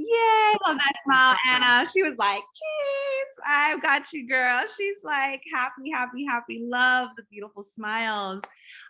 Yay, love that smile, Anna. She was like, "Cheese, I've got you, girl." She's like, happy, happy, happy. Love the beautiful smiles.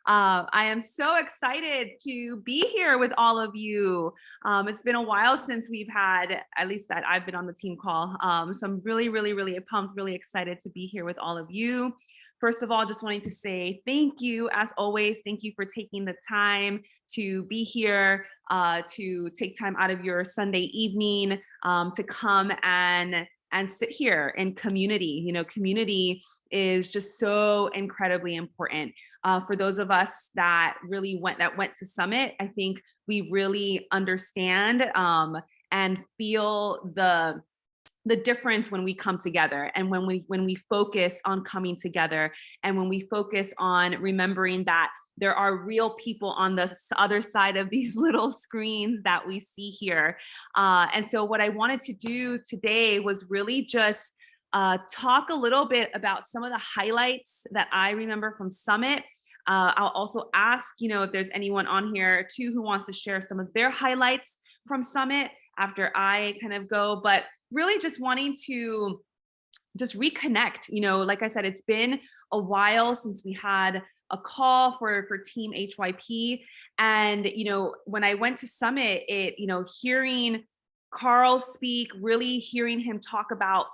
I am so excited to be here with all of you. It's been a while since we've had, at least that I've been on the team call. So I'm really, really, really pumped, really excited to be here with all of you. First of all, just wanting to say thank you, as always. Thank you for taking the time to be here, to take time out of your Sunday evening, to come and sit here in community. You know, community is just so incredibly important. For those of us that went to Summit, I think we really understand and feel the difference when we come together, and when we focus on coming together, and when we focus on remembering that there are real people on the other side of these little screens that we see here. And so what I wanted to do today was really just talk a little bit about some of the highlights that I remember from Summit. I'll also ask, if there's anyone on here too who wants to share some of their highlights from Summit after I kind of go, but really just wanting to just reconnect. Like I said, it's been a while since we had a call for Team HYP. And, when I went to Summit, hearing Carl speak, really hearing him talk about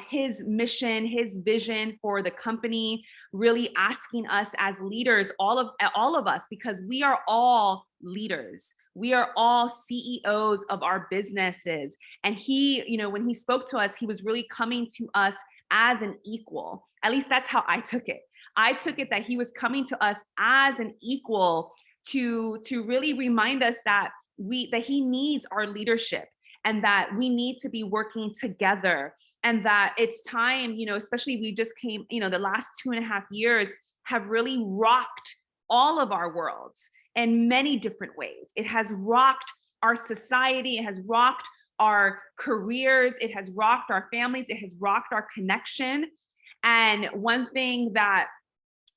his mission, his vision for the company, really asking us as leaders, all of us, because we are all leaders. We are all CEOs of our businesses. And he, when he spoke to us, he was really coming to us as an equal. At least that's how I took it. I took it that he was coming to us as an equal to really remind us that he needs our leadership, and that we need to be working together, and that it's time, especially we just came, the last 2.5 years have really rocked all of our worlds in many different ways. It has rocked our society, it has rocked our careers, it has rocked our families, it has rocked our connection. And one thing that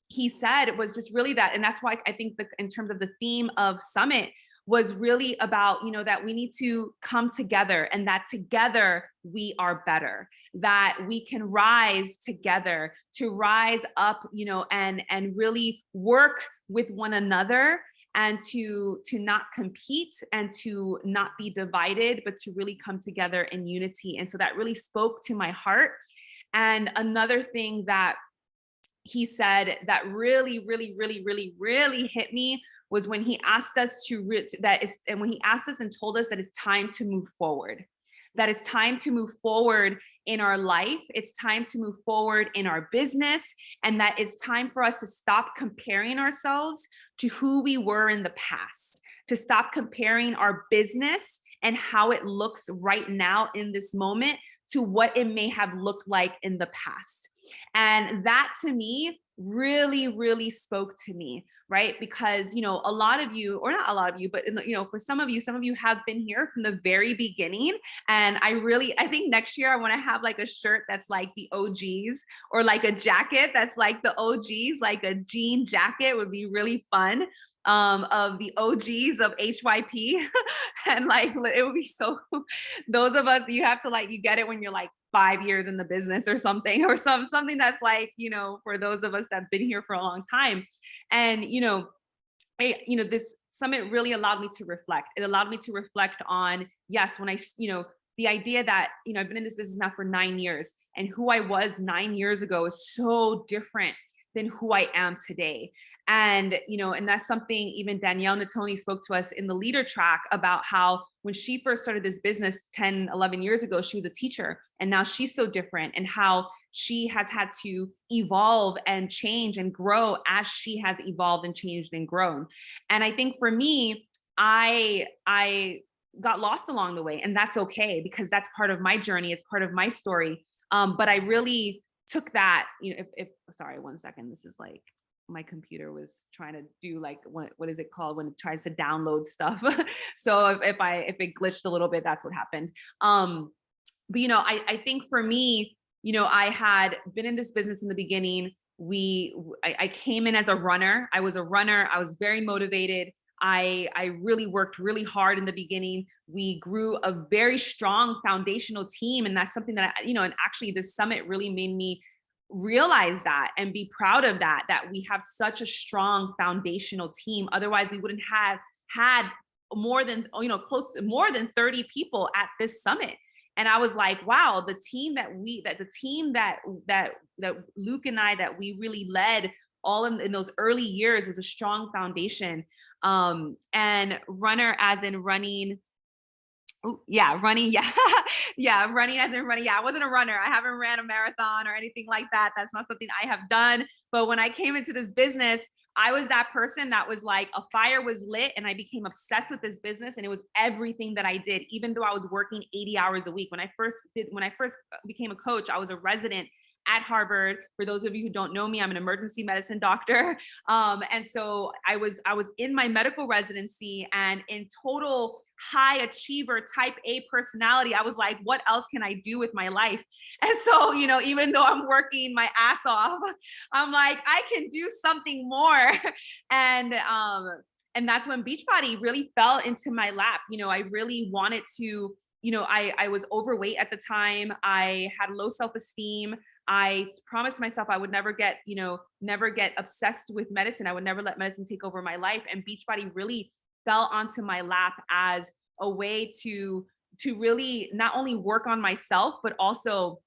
he said was just really that, and that's why I think in terms of the theme of Summit was really about, that we need to come together, and that together we are better, that we can rise together, to rise up, and really work with one another, and to not compete, and to not be divided, but to really come together in unity. And so that really spoke to my heart. And another thing that he said that really, really, really, really, really hit me was when he asked us when he asked us and told us that it's time to move forward, that it's time to move forward in our life, it's time to move forward in our business, and that it's time for us to stop comparing ourselves to who we were in the past, to stop comparing our business and how it looks right now in this moment to what it may have looked like in the past. And that to me really, really spoke to me, right? Because, a lot of you, or not a lot of you, but, for some of you have been here from the very beginning. And I think next year I want to have like a shirt that's like the OGs, or like a jacket that's like the OGs, like a jean jacket would be really fun. Of the OGs of HYP. And like, it would be so, those of us, you have to you get it when you're like 5 years in the business or something, or something that's like, for those of us that have been here for a long time. And, this Summit really allowed me to reflect. It allowed me to reflect on, yes, when the idea that, I've been in this business now for 9 years, and who I was 9 years ago is so different than who I am today. And, and that's something even Danielle Natoni spoke to us in the leader track about, how when she first started this business 10, 11 years ago, she was a teacher, and now she's so different, and how she has had to evolve and change and grow as she has evolved and changed and grown. And I think for me, I got lost along the way, and that's okay, because that's part of my journey. It's part of my story. But I really took that, if sorry, 1 second, this is like, my computer was trying to do like, what is it called when it tries to download stuff? So if it glitched a little bit, that's what happened. But I think for me, I had been in this business in the beginning. I came in as a runner. I was a runner. I was very motivated. I really worked really hard in the beginning. We grew a very strong foundational team. And that's something that, and actually this summit really made me realize that and be proud of that we have such a strong foundational team. Otherwise, we wouldn't have had more than, close to more than 30 people at this summit. And I was like, wow, the team that Luke and I, that we really led all in those early years, was a strong foundation. And runner as in running. Oh, yeah, running. Yeah. Yeah. Running as in running. Yeah. I wasn't a runner. I haven't ran a marathon or anything like that. That's not something I have done. But when I came into this business, I was that person that was like, a fire was lit and I became obsessed with this business. And it was everything that I did, even though I was working 80 hours a week. When I first became a coach, I was a resident at Harvard. For those of you who don't know me, I'm an emergency medicine doctor. And so I was in my medical residency, and in total high achiever type A personality, I was like, what else can I do with my life? And so, even though I'm working my ass off, I'm like, I can do something more. And that's when Beachbody really fell into my lap. I really wanted to, I was overweight at the time. I had low self-esteem. I promised myself I would never get obsessed with medicine. I would never let medicine take over my life. And Beachbody really fell onto my lap as a way to really not only work on myself, but also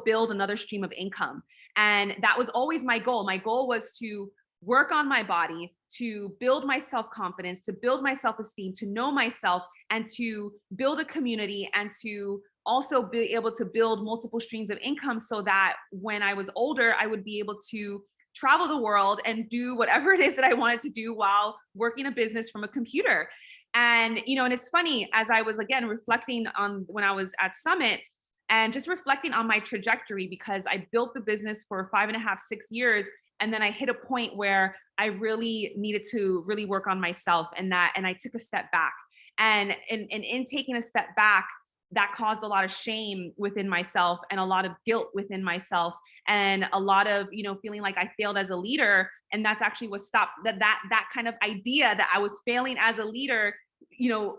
build another stream of income. And that was always my goal. My goal was to work on my body, to build my self-confidence, to build my self-esteem, to know myself, and to build a community, and to also be able to build multiple streams of income, so that when I was older, I would be able to travel the world and do whatever it is that I wanted to do while working a business from a computer. And, and it's funny, as I was, again, reflecting on when I was at Summit, and just reflecting on my trajectory, because I built the business for 5.5, 6 years. And then I hit a point where I really needed to really work on myself, and I took a step back. And in taking a step back, that caused a lot of shame within myself, and a lot of guilt within myself, and a lot of, feeling like I failed as a leader. And that's actually what stopped that kind of idea that I was failing as a leader,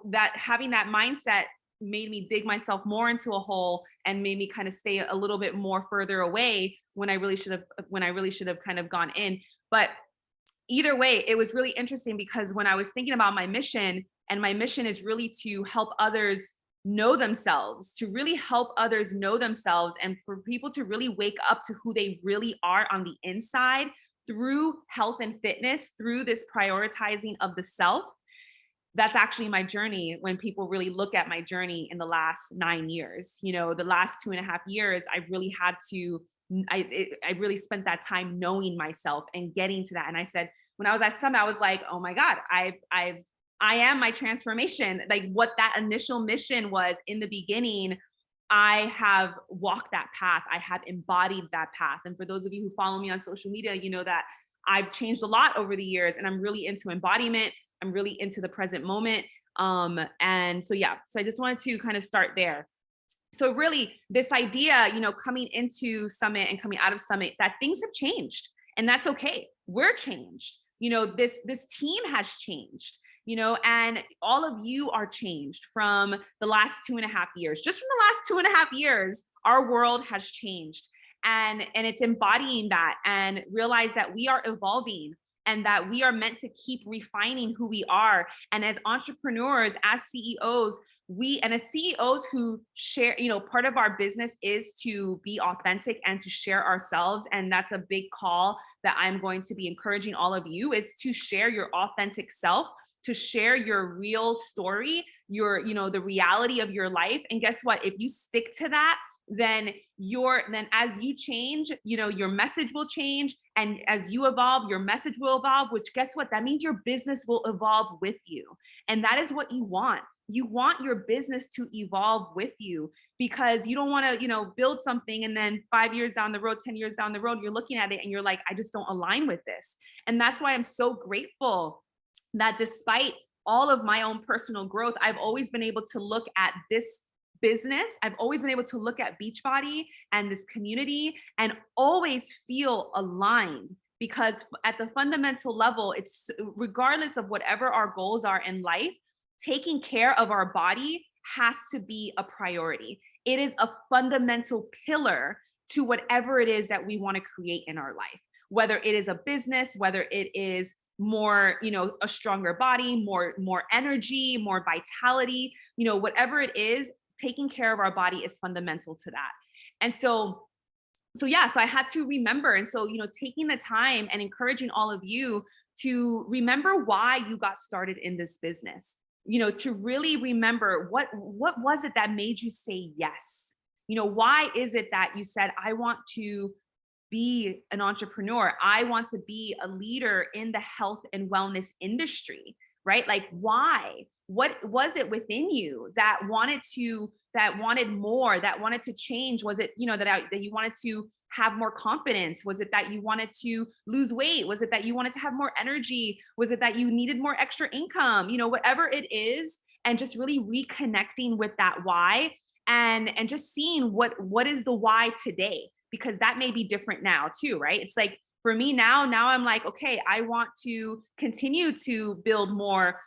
that having that mindset made me dig myself more into a hole, and made me kind of stay a little bit more further away when I really should have kind of gone in. But either way, it was really interesting, because when I was thinking about my mission, and my mission is really to help others know themselves, to really help others know themselves, and for people to really wake up to who they really are on the inside through health and fitness, through this prioritizing of the self. That's actually my journey. When people really look at my journey in the last 9 years, the last 2.5 years, I really had to, I really spent that time knowing myself and getting to that. And I said, when I was at Summit, I was like, oh my God, I am my transformation. Like, what that initial mission was in the beginning, I have walked that path. I have embodied that path. And for those of you who follow me on social media, you know that I've changed a lot over the years, and I'm really into embodiment. I'm really into the present moment. And so, yeah, so I just wanted to kind of start there. So really, this idea, coming into Summit and coming out of Summit, that things have changed, and that's okay. We're changed. This team has changed, and all of you are changed from the last 2.5 years. Just from the last 2.5 years, our world has changed. And it's embodying that, and realize that we are evolving, and that we are meant to keep refining who we are. And as entrepreneurs, as CEOs, as CEOs who share, part of our business is to be authentic and to share ourselves. And that's a big call that I'm going to be encouraging all of you, is to share your authentic self, to share your real story, the reality of your life. And guess what? If you stick to that, then as you change, your message will change. And as you evolve, your message will evolve, which, guess what? That means your business will evolve with you. And that is what you want. You want your business to evolve with you, because you don't want to, build something, and then 5 years down the road, 10 years down the road, you're looking at it and you're like, I just don't align with this. And that's why I'm so grateful that despite all of my own personal growth, I've always been able to look at this business. I've always been able to look at Beachbody and this community and always feel aligned because at the fundamental level, it's regardless of whatever our goals are in life, taking care of our body has to be a priority. It is a fundamental pillar to whatever it is that we want to create in our life, whether it is a business, whether it is more, a stronger body, more energy, more vitality, whatever it is, taking care of our body is fundamental to that. And so I had to remember. And so, taking the time and encouraging all of you to remember why you got started in this business, to really remember what was it that made you say yes? Why is it that you said, I want to be an entrepreneur? I want to be a leader in the health and wellness industry, right? Like, why? What was it within you that wanted more, that wanted to change? Was it, that you wanted to have more confidence? Was it that you wanted to lose weight? Was it that you wanted to have more energy? Was it that you needed more extra income? Whatever it is, and just really reconnecting with that why, and just seeing what is the why today, because that may be different now too, right? It's like, for me now I'm like, okay, I want to continue to build more,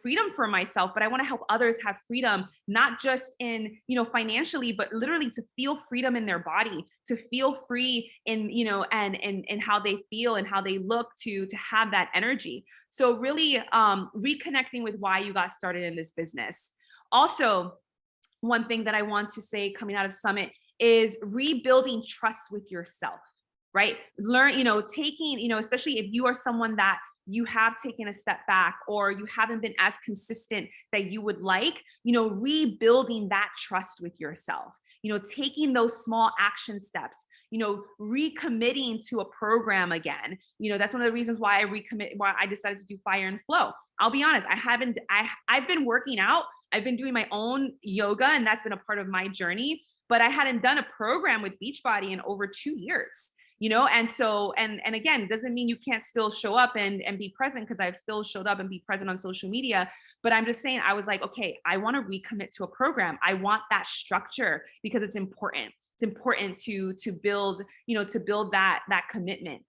freedom for myself, but I want to help others have freedom, not just in, financially, but literally to feel freedom in their body, to feel free in, and how they feel and how they look, to have that energy. So really reconnecting with why you got started in this business. Also, one thing that I want to say coming out of Summit is rebuilding trust with yourself, right? Learn, taking, especially if you are someone that you have taken a step back, or you haven't been as consistent that you would like, rebuilding that trust with yourself, taking those small action steps, recommitting to a program again. That's one of the reasons why I decided to do Fire and Flow. I'll be honest, I've been working out. I've been doing my own yoga, and that's been a part of my journey, but I hadn't done a program with Beachbody in over 2 years. And so, and again, it doesn't mean you can't still show up and be present, because I've still showed up and be present on social media. But I'm just saying, I was like, okay, I want to recommit to a program. I want that structure, because it's important. It's important to build, to build that commitment.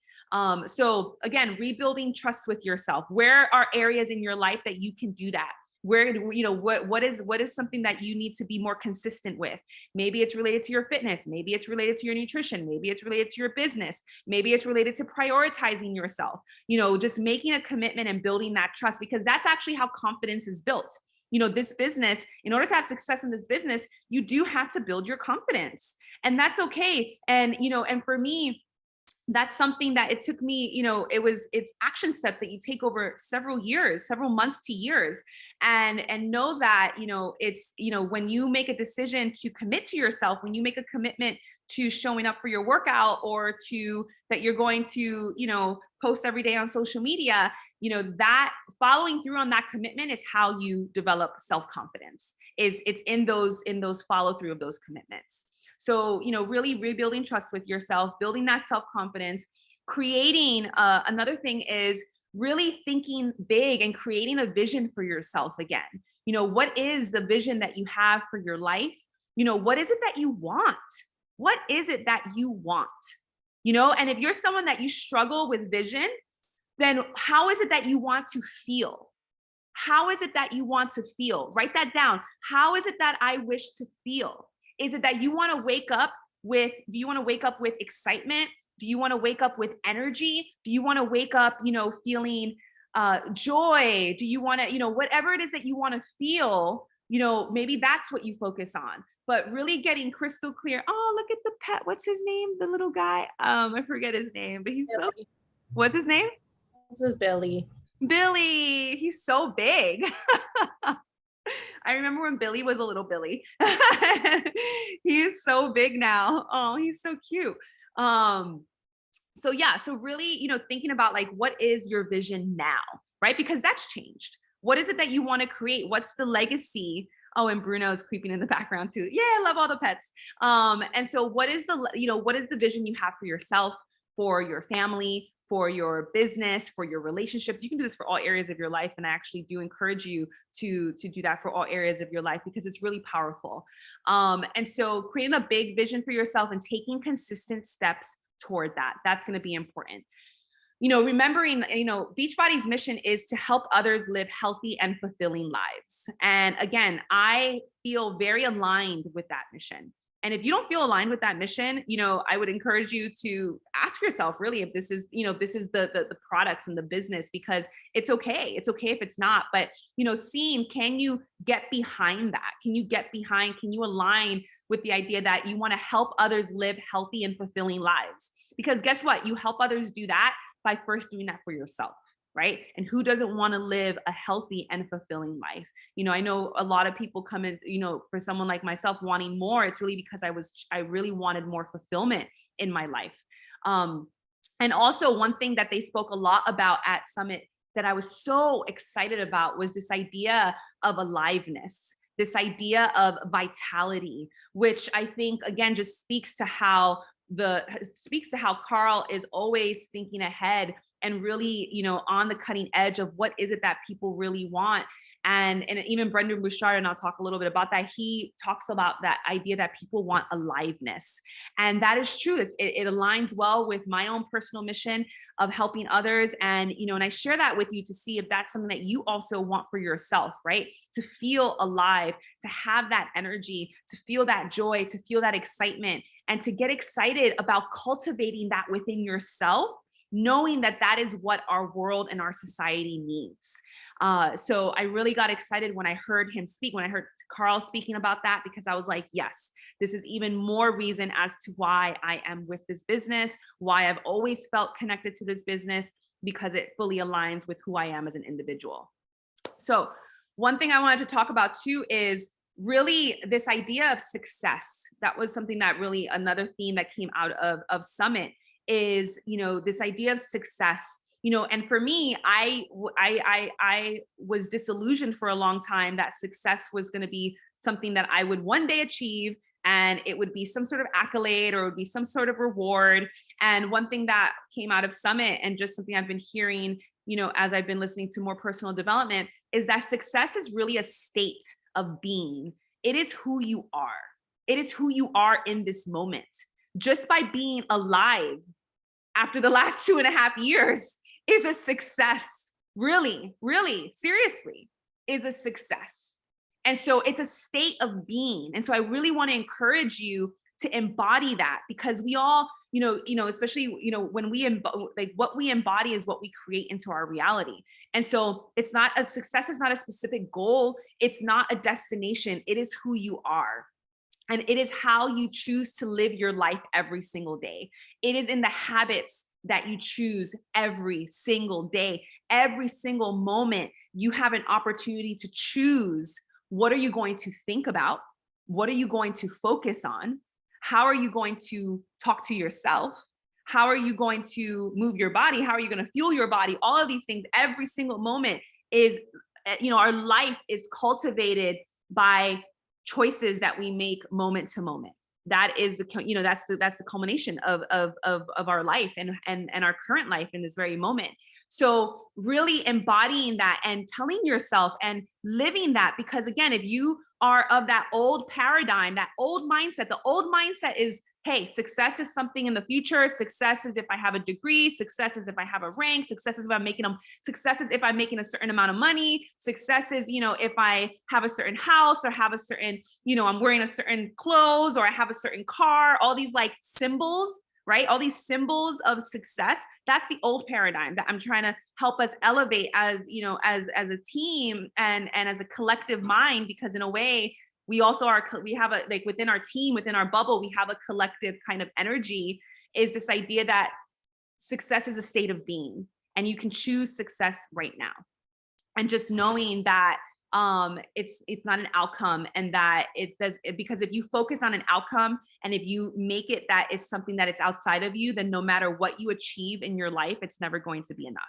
So again, rebuilding trust with yourself. Where are areas in your life that you can do that? Where, what is something that you need to be more consistent with? Maybe it's related to your fitness. Maybe it's related to your nutrition. Maybe it's related to your business. Maybe it's related to prioritizing yourself, just making a commitment and building that trust, because that's actually how confidence is built. This business, in order to have success in this business, you do have to build your confidence, and that's okay. And, and for me, that's something that it took me, it's action steps that you take over several years, several months to years. And know that, it's, when you make a decision to commit to yourself, when you make a commitment to showing up for your workout, or to that you're going to, post every day on social media, that following through on that commitment is how you develop self-confidence. It's in those follow through of those commitments. So, really rebuilding trust with yourself, building that self-confidence, creating, another thing is really thinking big and creating a vision for yourself again. What is the vision that you have for your life? What is it that you want? What is it that you want? And if you're someone that you struggle with vision, then how is it that you want to feel? How is it that you want to feel? Write that down. How is it that I wish to feel? Is it that you want to wake up with, do you want to wake up with excitement? Do you want to wake up with energy? Do you want to wake up, feeling joy? Do you want to, whatever it is that you want to feel, maybe that's what you focus on, but really getting crystal clear. Oh, look at the pet. What's his name? The little guy. I forget his name, but he's Billy. So, what's his name? This is Billy. Billy. He's so big. I remember when Billy was a little Billy. He's so big now. Oh, he's so cute. So really, thinking about like, what is your vision now, right? Because that's changed. What is it that you want to create? What's the legacy? Oh, and Bruno is creeping in the background too. Yeah, I love all the pets. And so what is the vision you have for yourself, for your family, for your business, for your relationship? You can do this for all areas of your life. And I actually do encourage you to do that for all areas of your life, because it's really powerful. And so creating a big vision for yourself and taking consistent steps toward that, that's going to be important. remembering, Beachbody's mission is to help others live healthy and fulfilling lives. And again, I feel very aligned with that mission. And if you don't feel aligned with that mission, I would encourage you to ask yourself really if this is, this is the products and the business, because it's okay. It's okay if it's not, but seeing, can you get behind that? Can you align with the idea that you want to help others live healthy and fulfilling lives? Because guess what? You help others do that by first doing that for yourself, right? And who doesn't want to live a healthy and fulfilling life? I know a lot of people come in, for someone like myself wanting more, it's really because I really wanted more fulfillment in my life. And also one thing that they spoke a lot about at Summit that I was so excited about was this idea of aliveness, this idea of vitality, which I think again just speaks to how Carl is always thinking ahead and really, on the cutting edge of what is it that people really want. And even Brendan Bouchard, and I'll talk a little bit about that, he talks about that idea that people want aliveness. And that is true. It aligns well with my own personal mission of helping others. And, and I share that with you to see if that's something that you also want for yourself, right? To feel alive, to have that energy, to feel that joy, to feel that excitement, and to get excited about cultivating that within yourself, knowing that that is what our world and our society needs. So I really got excited when I heard him speak, when I heard Carl speaking about that, because I was like, yes, this is even more reason as to why I am with this business, why I've always felt connected to this business, because it fully aligns with who I am as an individual. So one thing I wanted to talk about too is really this idea of success. That was something that really, another theme that came out of Summit is, this idea of success. And for me, I was disillusioned for a long time that success was going to be something that I would one day achieve, and it would be some sort of accolade or it would be some sort of reward. And one thing that came out of Summit, and just something I've been hearing, as I've been listening to more personal development, is that success is really a state of being. It is who you are. It is who you are in this moment. Just by being alive after the last 2.5 years is a success. Really, really, seriously, is a success. And so it's a state of being. And so I really want to encourage you to embody that, because we all, especially, when we what we embody is what we create into our reality. And so success is not a specific goal. It's not a destination. It is who you are. And it is how you choose to live your life every single day. It is in the habits that you choose every single day. Every single moment, you have an opportunity to choose, what are you going to think about? What are you going to focus on? How are you going to talk to yourself? How are you going to move your body? How are you going to fuel your body? All of these things, every single moment is, our life is cultivated by choices that we make moment to moment. That is that's the culmination of our life and our current life in this very moment. So really embodying that and telling yourself and living that, because again, if you are of that old paradigm, that old mindset, the old mindset is, hey, success is something in the future. Success is if I have a degree. Success is if I have a rank. Success is if I'm making a certain amount of money. Success is, if I have a certain house or have a certain, I'm wearing a certain clothes or I have a certain car, all these like symbols, right? All these symbols of success. That's the old paradigm that I'm trying to help us elevate as, as a team and as a collective mind, because in a way, we also we have within our team, within our bubble, we have a collective kind of energy, is this idea that success is a state of being and you can choose success right now. And just knowing that it's not an outcome, and that because if you focus on an outcome and if you make it that it's something that it's outside of you, then no matter what you achieve in your life, it's never going to be enough.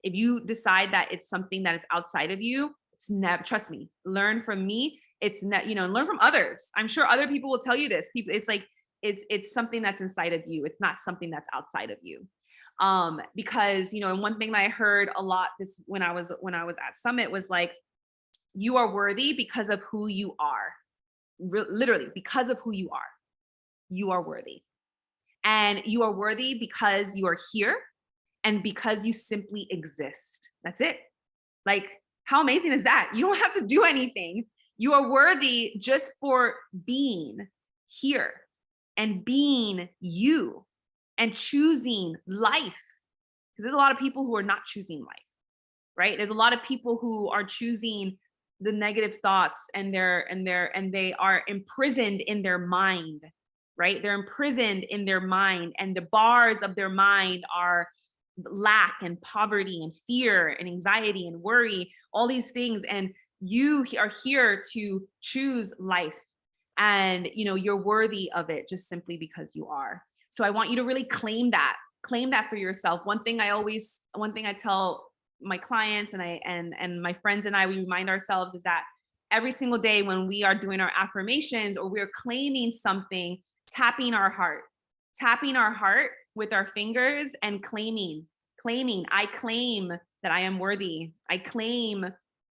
If you decide that it's something that is outside of you, it's never, trust me, learn from me. It's not, learn from others. I'm sure other people will tell you this. It's like, it's something that's inside of you. It's not something that's outside of you. Because, and one thing that I heard a lot when I was at Summit was like, you are worthy because of who you are. Literally, because of who you are worthy. And you are worthy because you are here. and because you simply exist. That's it. Like, how amazing is that? You don't have to do anything. You are worthy just for being here and being you and choosing life. Because there's a lot of people who are not choosing life, right? There's a lot of people who are choosing the negative thoughts, and they are imprisoned in their mind, right? They're imprisoned in their mind, and the bars of their mind are lack and poverty and fear and anxiety and worry, all these things. And you are here to choose life, and you're worthy of it just simply because you are. So I want you to really claim that for yourself. One thing I tell my clients and my friends and I, we remind ourselves, is that every single day when we are doing our affirmations or we're claiming something, tapping our heart with our fingers and claiming, I claim that I am worthy. I claim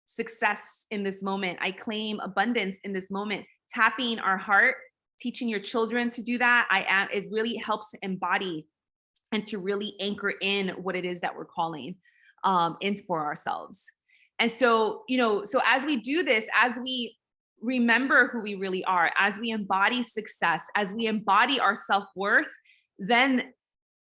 success in this moment. I claim abundance in this moment. Tapping our heart, teaching your children to do that. It really helps to embody and to really anchor in what it is that we're calling in for ourselves. And so, so as we do this, as we remember who we really are, as we embody success, as we embody our self-worth, then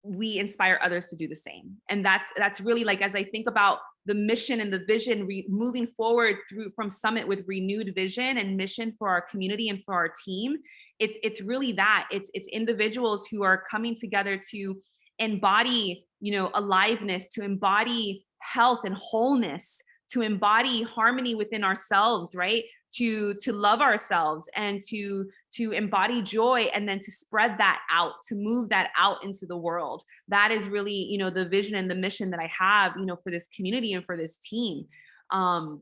we inspire others to do the same. And that's really, like, as I think about the mission and the vision, moving forward from Summit with renewed vision and mission for our community and for our team, it's really that it's individuals who are coming together to embody, aliveness, to embody health and wholeness, to embody harmony within ourselves, right? To love ourselves and to embody joy, and then to spread that out, to move that out into the world. That is really, the vision and the mission that I have, for this community and for this team. And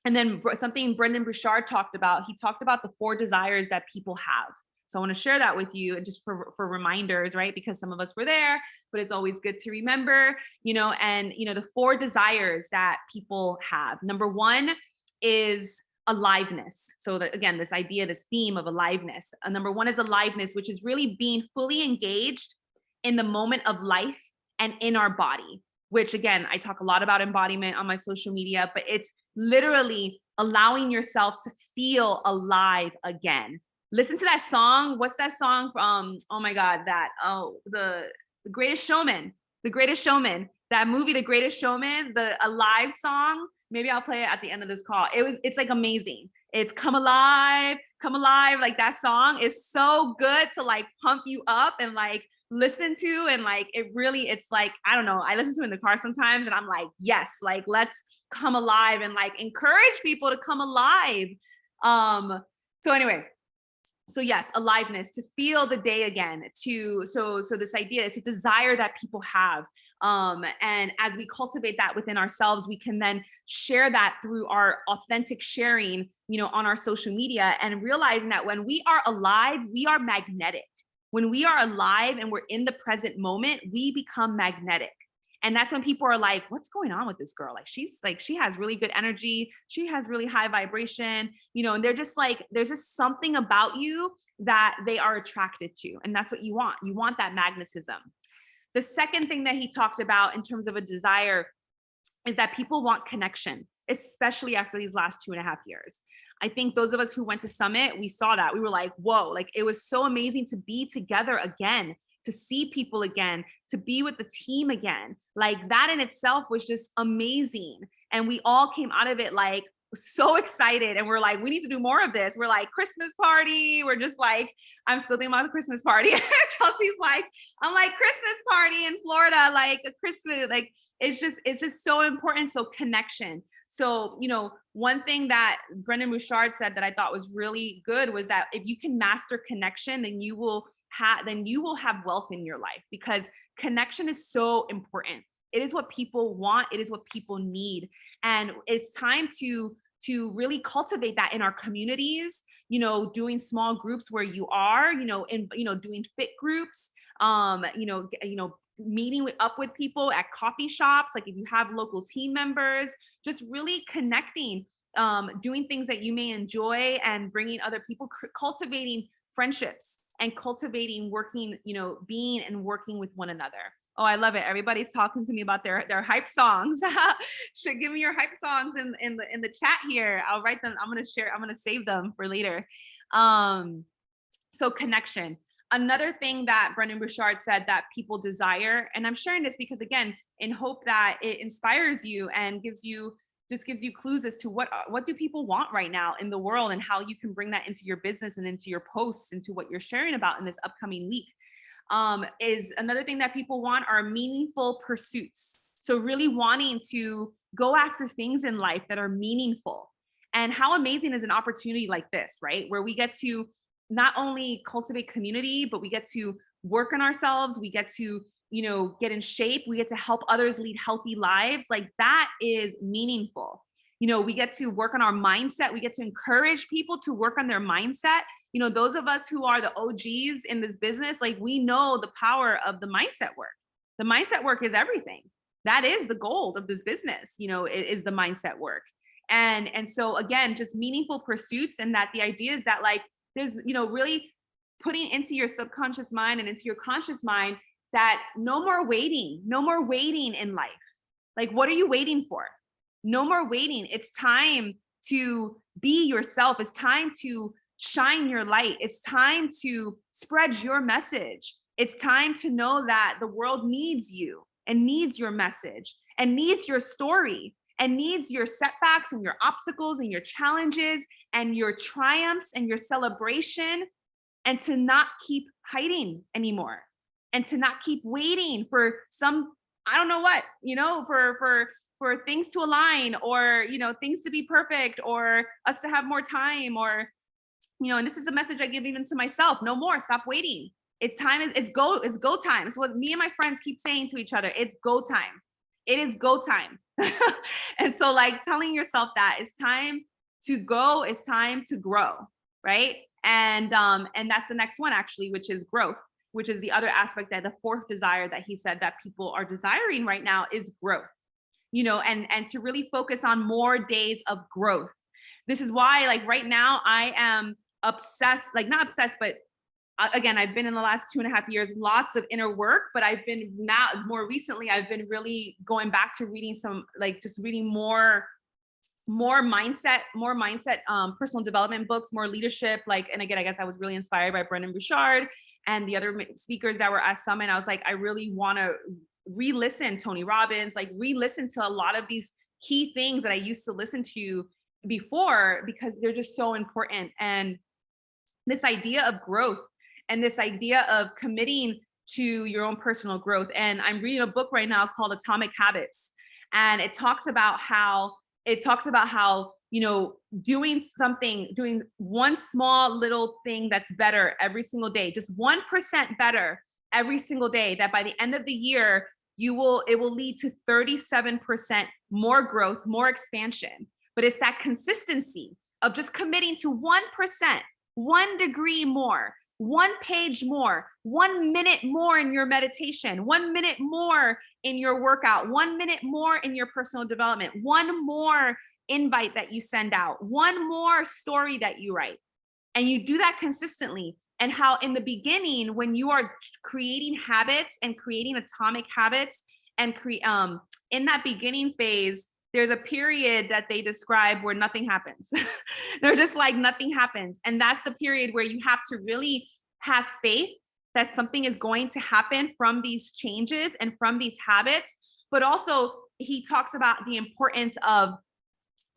then something Brendan Bouchard talked about, he talked about the 4 desires that people have. So I want to share that with you, and just for reminders, right? Because some of us were there, but it's always good to remember, and, the 4 desires that people have. Number 1 is aliveness. So that, again, this idea, this theme of aliveness. Number 1 is aliveness, which is really being fully engaged in the moment of life and in our body, which, again, I talk a lot about embodiment on my social media, but it's literally allowing yourself to feel alive again. Listen to that song. What's that song from? Oh my God, the Greatest Showman, that movie, The Greatest Showman, the Alive song. Maybe I'll play it at the end of this call. It's like amazing. It's come alive. Like, that song is so good to, like, pump you up and, like, listen to, and, like, it's like, I don't know, I listen to it in the car sometimes and I'm like, yes, like, let's come alive and, like, encourage people to come alive. So anyway, so yes, aliveness, to feel the day again, so this idea, it's a desire that people have. And as we cultivate that within ourselves, we can then share that through our authentic sharing, on our social media, and realizing that when we are alive, we are magnetic. When we are alive and we're in the present moment, we become magnetic. And that's when people are like, what's going on with this girl? Like, she has really good energy. She has really high vibration, and they're just like, there's just something about you that they are attracted to. And that's what you want. You want that magnetism. The second thing that he talked about in terms of a desire is that people want connection, especially after these last 2.5 years. I think those of us who went to Summit, we saw that. We were like, whoa, like, it was so amazing to be together again, to see people again, to be with the team again. Like, that in itself was just amazing. And we all came out of it, like, so excited. And we're like, we need to do more of this. We're like, Christmas party. We're just like, I'm still thinking about the Christmas party. Chelsea's like, I'm like, Christmas party in Florida, like a Christmas, like, it's just so important. So connection. So, one thing that Brendan Bouchard said that I thought was really good was that if you can master connection, then you will have wealth in your life, because connection is so important. It is what people want. It is what people need. And it's time to really cultivate that in our communities, doing small groups where you are, doing fit groups, meeting up with people at coffee shops. Like, if you have local team members, just really connecting, doing things that you may enjoy, and bringing other people, cultivating friendships and cultivating working, being and working with one another. Oh, I love it. Everybody's talking to me about their hype songs. Should give me your hype songs in the chat here. I'll write them. I'm gonna share. I'm gonna save them for later. Um, so connection. Another thing that Brendan Bouchard said that people desire, and I'm sharing this because again, in hope that it inspires you and gives you clues as to what do people want right now in the world and how you can bring that into your business and into your posts, into what you're sharing about in this upcoming week. Is another thing that people want are meaningful pursuits. So really wanting to go after things in life that are meaningful. And how amazing is an opportunity like this, right? Where we get to not only cultivate community, but we get to work on ourselves. We get to, get in shape. We get to help others lead healthy lives. Like that is meaningful. We get to work on our mindset. We get to encourage people to work on their mindset. Those of us who are the OGs in this business, like we know the power of the mindset work. The mindset work is everything. That is the gold of this business, it is the mindset work. And so again, just meaningful pursuits, and that the idea is that like there's, really putting into your subconscious mind and into your conscious mind that no more waiting in life. Like, what are you waiting for? No more waiting. It's time to be yourself. It's time to shine your light. It's time to spread your message. It's time to know that the world needs you and needs your message and needs your story and needs your setbacks and your obstacles and your challenges and your triumphs and your celebration, and to not keep hiding anymore and to not keep waiting for some, I don't know what, for things to align or, things to be perfect or us to have more time or, and this is a message I give even to myself. No more, stop waiting. It's time, it's go time. It's what me and my friends keep saying to each other. It's go time. It is go time. And so like telling yourself that it's time to go, it's time to grow, right? And that's the next one actually, which is growth, which is the other aspect, that the fourth desire that he said that people are desiring right now is growth, and to really focus on more days of growth. This is why like right now I am obsessed, like not obsessed, but again, I've been in the last 2.5 years, lots of inner work, but I've been now more recently, I've been really going back to reading some, like just reading more mindset, personal development books, more leadership. Like, and again, I guess I was really inspired by Brendan Bouchard and the other speakers that were at Summit. I was like, I really want to re-listen Tony Robbins, like re-listen to a lot of these key things that I used to listen to before, because they're just so important. And this idea of growth and this idea of committing to your own personal growth. And I'm reading a book right now called Atomic Habits. And it talks about how, doing one small little thing that's better every single day, just 1% better every single day, that by the end of the year, it will lead to 37% more growth, more expansion. But it's that consistency of just committing to 1%, 1 degree more, 1 page more, 1 minute more in your meditation, 1 minute more in your workout, 1 minute more in your personal development, 1 more invite that you send out, 1 more story that you write. And you do that consistently. And how in the beginning, when you are creating habits and creating atomic habits and in that beginning phase, there's a period that they describe where nothing happens. They're just like nothing happens. And that's the period where you have to really have faith that something is going to happen from these changes and from these habits. But also he talks about the importance of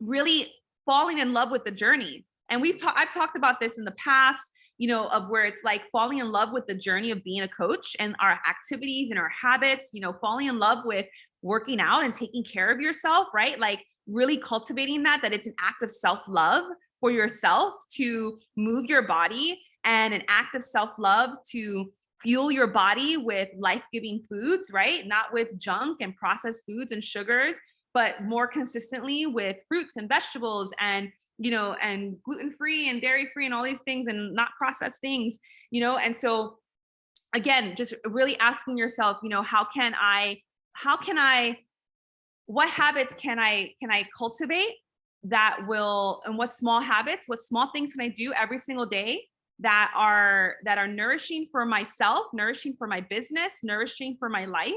really falling in love with the journey. And I've talked about this in the past, of where it's like falling in love with the journey of being a coach and our activities and our habits, falling in love with working out and taking care of yourself, right? Like really cultivating that it's an act of self-love for yourself to move your body, and an act of self-love to fuel your body with life-giving foods, right? Not with junk and processed foods and sugars, but more consistently with fruits and vegetables and and gluten-free and dairy-free and all these things and not processed things, and so again, just really asking yourself, what habits can I cultivate that will, and what small things can I do every single day that are nourishing for myself, nourishing for my business, nourishing for my life,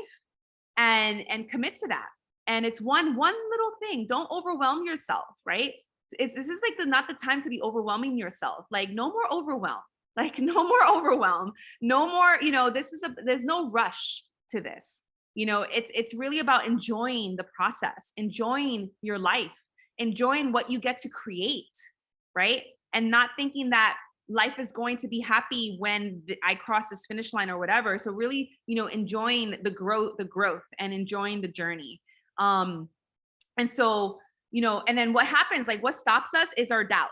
and commit to that. And it's one little thing. Don't overwhelm yourself, right? This is like not the time to be overwhelming yourself. Like, no more overwhelm. Like, no more overwhelm. No more, there's no rush to this. It's really about enjoying the process, enjoying your life, enjoying what you get to create, right? And not thinking that life is going to be happy when I cross this finish line or whatever. So really, enjoying the growth and enjoying the journey. And so, and then what happens, like what stops us is our doubt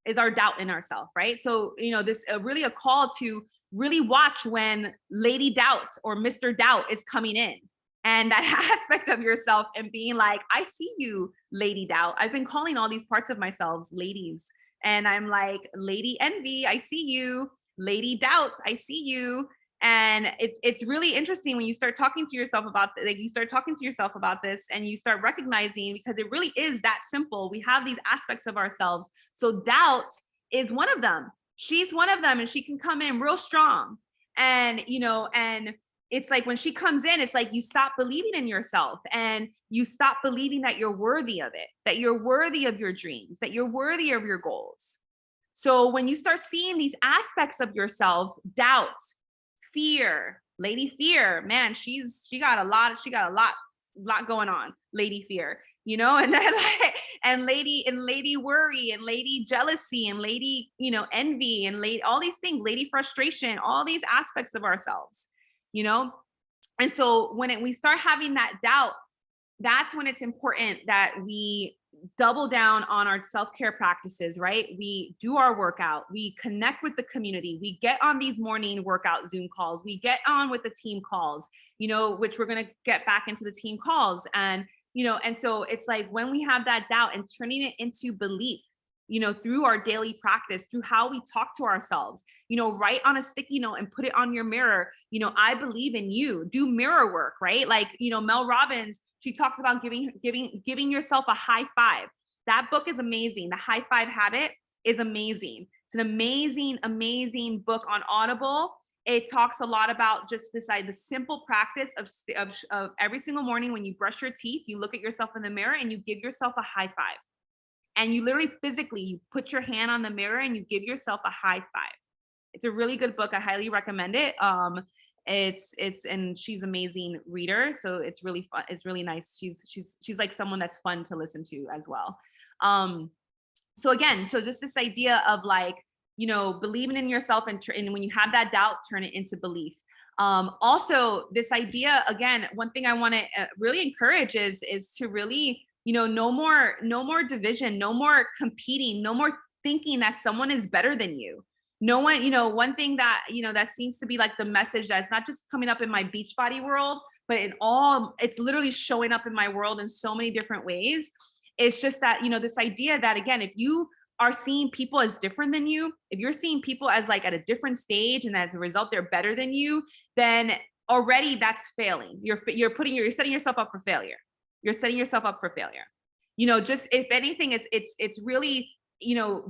in ourselves, right? So, this really a call to really watch when Lady Doubt or Mr. Doubt is coming in, and that aspect of yourself, and being like, I see you, Lady Doubt. I've been calling all these parts of myself ladies, and I'm like, Lady Envy, I see you. Lady Doubt, I see you. And it's really interesting when you start talking to yourself about, like, you start talking to yourself about this, and you start recognizing, because it really is that simple. We have these aspects of ourselves. So doubt is one of them. She's one of them, and she can come in real strong. And, and it's like when she comes in, it's like you stop believing in yourself, and you stop believing that you're worthy of it, that you're worthy of your dreams, that you're worthy of your goals. So when you start seeing these aspects of yourselves, doubt, fear, Lady Fear, man, she got a lot going on, Lady Fear, and then and Lady Worry, and Lady Jealousy, and Lady, Envy, and Lady, all these things, Lady Frustration, all these aspects of ourselves, And so when we start having that doubt, that's when it's important that we double down on our self-care practices, right? We do our workout, we connect with the community, we get on these morning workout Zoom calls, we get on with the team calls, which we're going to get back into the team calls. And, and so it's like when we have that doubt and turning it into belief, through our daily practice, through how we talk to ourselves, write on a sticky note and put it on your mirror, I believe in you, do mirror work, right? Like, Mel Robbins, she talks about giving yourself a high five. That book is amazing. The High Five Habit is amazing. It's an amazing, amazing book on Audible. It talks a lot about just the simple practice of every single morning when you brush your teeth, you look at yourself in the mirror and you give yourself a high five. And you literally physically, you put your hand on the mirror and you give yourself a high five. It's a really good book. I highly recommend it. And she's amazing reader. So it's really fun. It's really nice. She's like someone that's fun to listen to as well. So just this idea of like, believing in yourself, and when you have that doubt, turn it into belief. Also this idea, again, one thing I want to really encourage is to really, no more division, no more competing, no more thinking that someone is better than you. No one, one thing that, that seems to be like the message that's not just coming up in my Beachbody world, but it's literally showing up in my world in so many different ways. It's just that, this idea that, again, if you are seeing people as different than you, if you're seeing people as like at a different stage, and as a result, they're better than you, then already that's failing. You're setting yourself up for failure. You're setting yourself up for failure. Just if anything, it's really,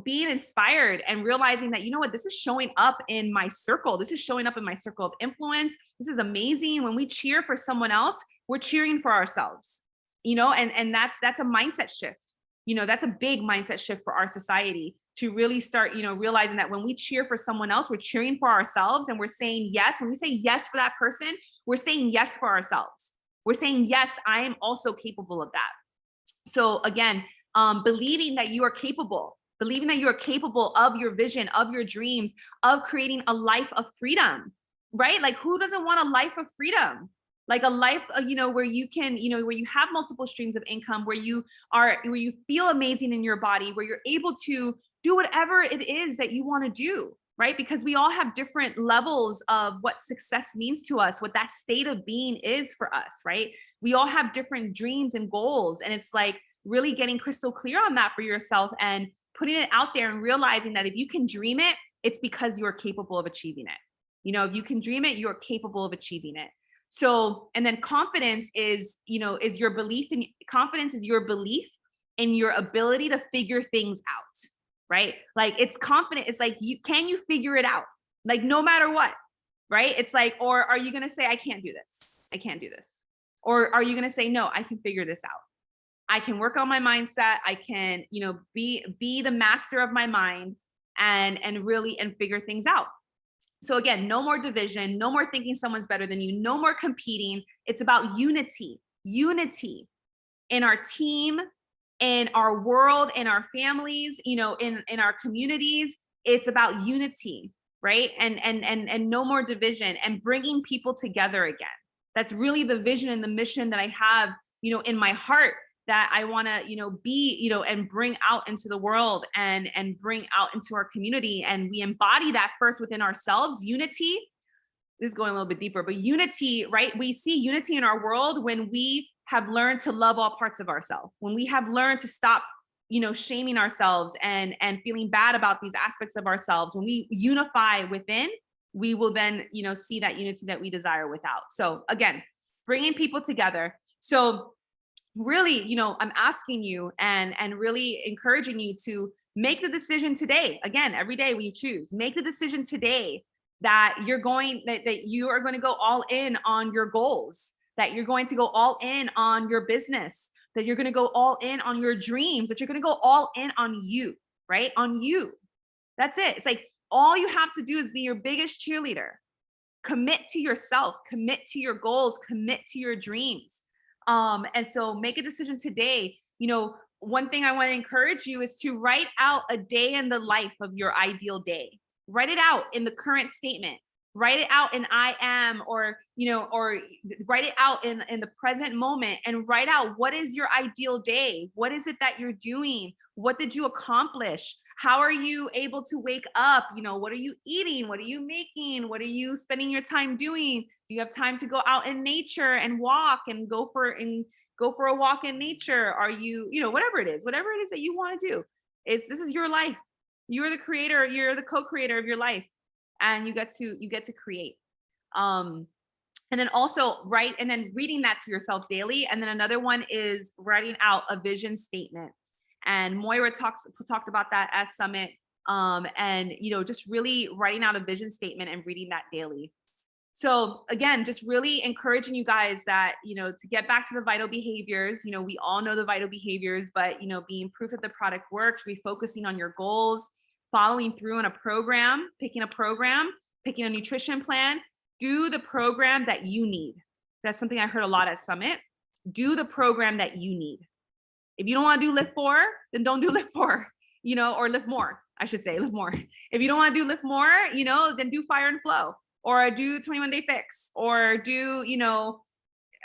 being inspired and realizing that, what, this is showing up in my circle. This is showing up in my circle of influence. This is amazing. When we cheer for someone else, we're cheering for ourselves, and that's a mindset shift. That's a big mindset shift for our society, to really start, realizing that when we cheer for someone else, we're cheering for ourselves, and we're saying yes. When we say yes for that person, we're saying yes for ourselves. We're saying, yes, I am also capable of that. So again, believing that you are capable of your vision, of your dreams, of creating a life of freedom, right? Like, who doesn't want a life of freedom? Like a life, where you can, where you have multiple streams of income, where you feel amazing in your body, where you're able to do whatever it is that you want to do, right? Because we all have different levels of what success means to us, what that state of being is for us, right? We all have different dreams and goals. And it's like really getting crystal clear on that for yourself, and putting it out there, and realizing that if you can dream it, it's because you are capable of achieving it. If you can dream it, you're capable of achieving it. So, and then confidence is your belief in your ability to figure things out, right? Like it's confident. It's like, can you figure it out? Like no matter what, right? It's like, or are you going to say, I can't do this. I can't do this. Or are you going to say, no, I can figure this out. I can work on my mindset. I can, be the master of my mind and really figure things out. So again, no more division, no more thinking someone's better than you, no more competing. It's about unity in our team, in our world, in our families, in our communities. It's about unity, right? And no more division, and bringing people together again. That's really the vision and the mission that I have, in my heart, that I want to, be, and bring out into the world and bring out into our community. And we embody that first within ourselves. Unity, this is going a little bit deeper, but unity, right? We see unity in our world when we have learned to love all parts of ourselves, when we have learned to stop, shaming ourselves and feeling bad about these aspects of ourselves. When we unify within, we will then, see that unity that we desire without. So again, bringing people together. So really, I'm asking you and really encouraging you to make the decision today. Again, every day when you choose, make the decision today that you are going to go all in on your goals, that you're going to go all in on your business, that you're going to go all in on your dreams, that you're going to go all in on you, right? On you. That's it. It's like all you have to do is be your biggest cheerleader. Commit to yourself, commit to your goals, commit to your dreams. And so make a decision today. One thing I want to encourage you is to write out a day in the life of your ideal day. Write it out in the current statement. Write it out in I am, or write it out in the present moment, and write out, what is your ideal day? What is it that you're doing? What did you accomplish? How are you able to wake up? What are you eating? What are you making? What are you spending your time doing? Do you have time to go out in nature and walk and go for a walk in nature? Are you, whatever it is that you want to do. This is your life. You're the creator, you're the co-creator of your life, and you get to create. And then also write, and then reading that to yourself daily. And then another one is writing out a vision statement. And Moira talked about that at Summit. And just really writing out a vision statement and reading that daily. So again, just really encouraging you guys that, to get back to the vital behaviors. We all know the vital behaviors, but, being proof that the product works, refocusing on your goals, following through on a program, picking a nutrition plan. Do the program that you need. That's something I heard a lot at Summit. Do the program that you need. If you don't want to do lift 4, then don't do lift 4, or lift more, I should say, lift more. If you don't want to do lift more, then do fire and flow, or do 21-day fix, or do,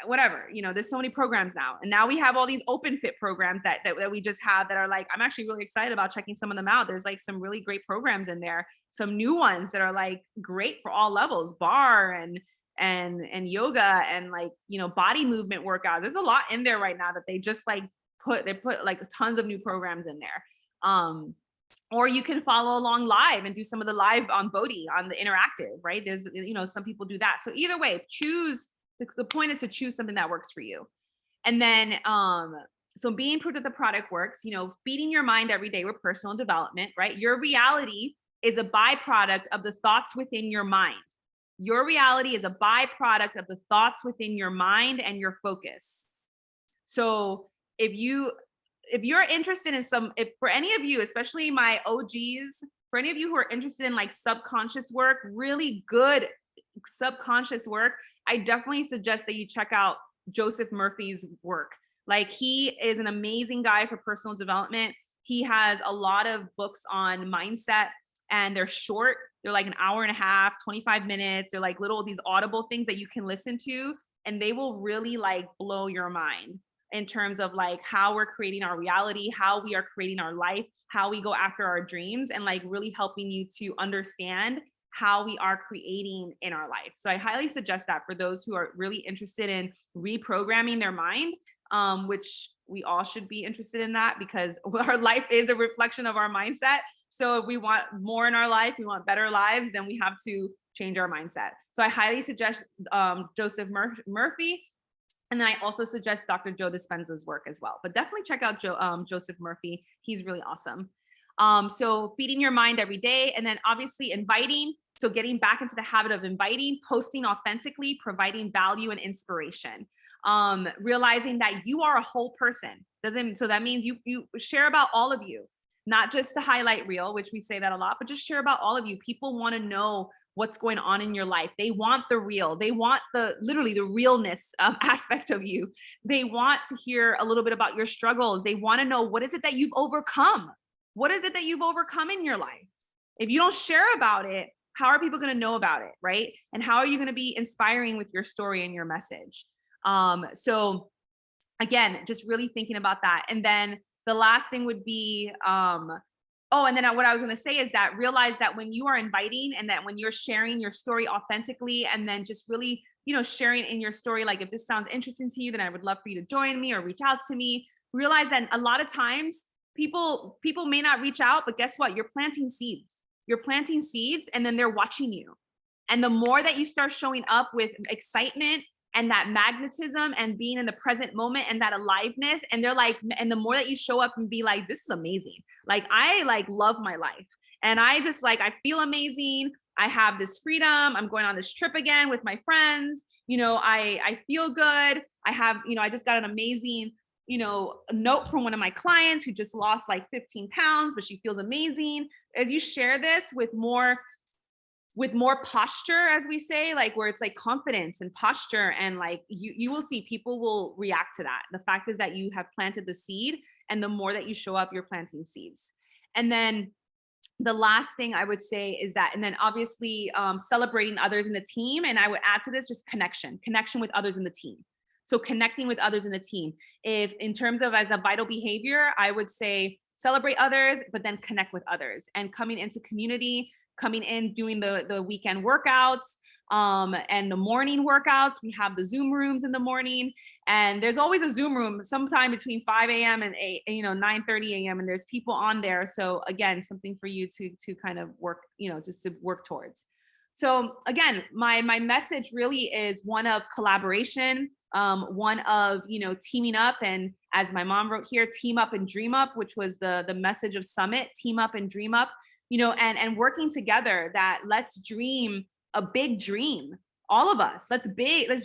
whatever. There's so many programs now. And now we have all these open fit programs that we just have that are like, I'm actually really excited about checking some of them out. There's like some really great programs in there. Some new ones that are like great for all levels, bar and yoga and like, body movement workouts. There's a lot in there right now that they just like put like tons of new programs in there. Or you can follow along live and do some of the live on Bodhi on the interactive, right? There's, some people do that. So either way, choose. The point is to choose something that works for you. And then, so being proof that the product works, feeding your mind every day with personal development, right? Your reality is a byproduct of the thoughts within your mind. Your reality is a byproduct of the thoughts within your mind and your focus. So if you're interested in if for any of you, especially my OGs, for any of you who are interested in like subconscious work, really good subconscious work, I definitely suggest that you check out Joseph Murphy's work. Like, he is an amazing guy for personal development. He has a lot of books on mindset, and they're short. They're like an hour and a half, 25 minutes. They're like these audible things that you can listen to, and they will really like blow your mind in terms of like how we're creating our reality, how we are creating our life, how we go after our dreams, and like really helping you to understand how we are creating in our life. So I highly suggest that for those who are really interested in reprogramming their mind, which we all should be interested in that, because our life is a reflection of our mindset. So if we want more in our life, we want better lives, then we have to change our mindset. So I highly suggest Joseph Murphy. And then I also suggest Dr. Joe Dispenza's work as well. But definitely check out Joseph Murphy. He's really awesome. So feeding your mind every day, and then obviously inviting. So getting back into the habit of inviting, posting authentically, providing value and inspiration. Realizing that you are a whole person. So that means you share about all of you, not just the highlight reel, which we say that a lot, but just share about all of you. People want to know what's going on in your life. They want the real. They want literally the realness aspect of you. They want to hear a little bit about your struggles. They want to know, what is it that you've overcome? What is it that you've overcome in your life? If you don't share about it, how are people going to know about it, right? And how are you going to be inspiring with your story and your message? So again, just really thinking about that. And then the last thing would be, and then what I was going to say is that realize that when you are inviting, and that when you're sharing your story authentically, and then just really, sharing in your story, like, if this sounds interesting to you, then I would love for you to join me or reach out to me. Realize that a lot of times people may not reach out, but guess what? You're planting seeds. You're planting seeds, and then they're watching you. And the more that you start showing up with excitement and that magnetism and being in the present moment and that aliveness, and and the more that you show up and be like, this is amazing. Like, I love my life. And I just I feel amazing. I have this freedom. I'm going on this trip again with my friends. I feel good. I have, I just got an amazing, a note from one of my clients who just lost 15 pounds, but she feels amazing. As you share this with more posture, as we say, where it's confidence and posture, and you will see people will react to that. The fact is that you have planted the seed, and the more that you show up, you're planting seeds. And then the last thing I would say is that, and then obviously celebrating others in the team. And I would add to this just connection with others in the team. So connecting with others in the team. If in terms of as a vital behavior, I would say celebrate others, but then connect with others, and coming into community, coming in, doing the weekend workouts, and the morning workouts. We have the Zoom rooms in the morning, and there's always a Zoom room sometime between 5 a.m. and 9:30 a.m. And there's people on there. So again, something for you to kind of work, just to work towards. So again, my message really is one of collaboration, one of, teaming up. And as my mom wrote here, team up and dream up, which was the message of Summit, team up and dream up, and working together, that let's dream a big dream. All of us, let's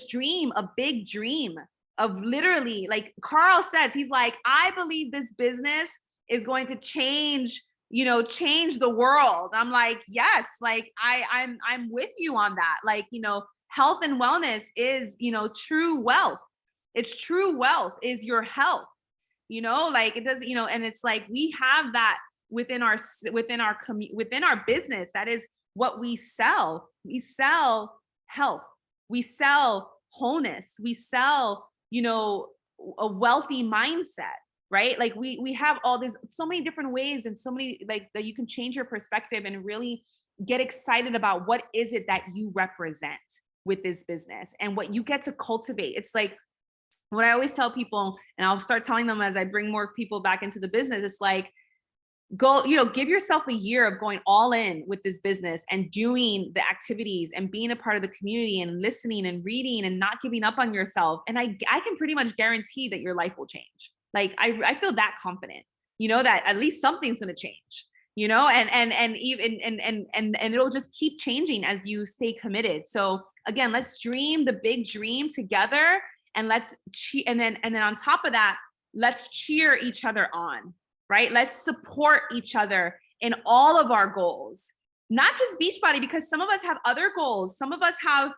dream a big dream of literally, like Carl says, he's like, I believe this business is going to change the world. I'm like, yes, I'm with you on that. Health and wellness is, true wealth. It's true wealth is your health, it does, and it's we have that within our business. That is what we sell. We sell health. We sell wholeness. We sell, a wealthy mindset, right? We have all this, so many different ways, and so many that you can change your perspective and really get excited about what is it that you represent with this business and what you get to cultivate. It's what I always tell people, and I'll start telling them as I bring more people back into the business, it's go, give yourself a year of going all in with this business and doing the activities and being a part of the community and listening and reading and not giving up on yourself. And I can pretty much guarantee that your life will change. I feel that confident, that at least something's going to change, and it'll just keep changing as you stay committed. So again, let's dream the big dream together, and and then on top of that, let's cheer each other on. Right? Let's support each other in all of our goals, not just Beachbody, because some of us have other goals. Some of us have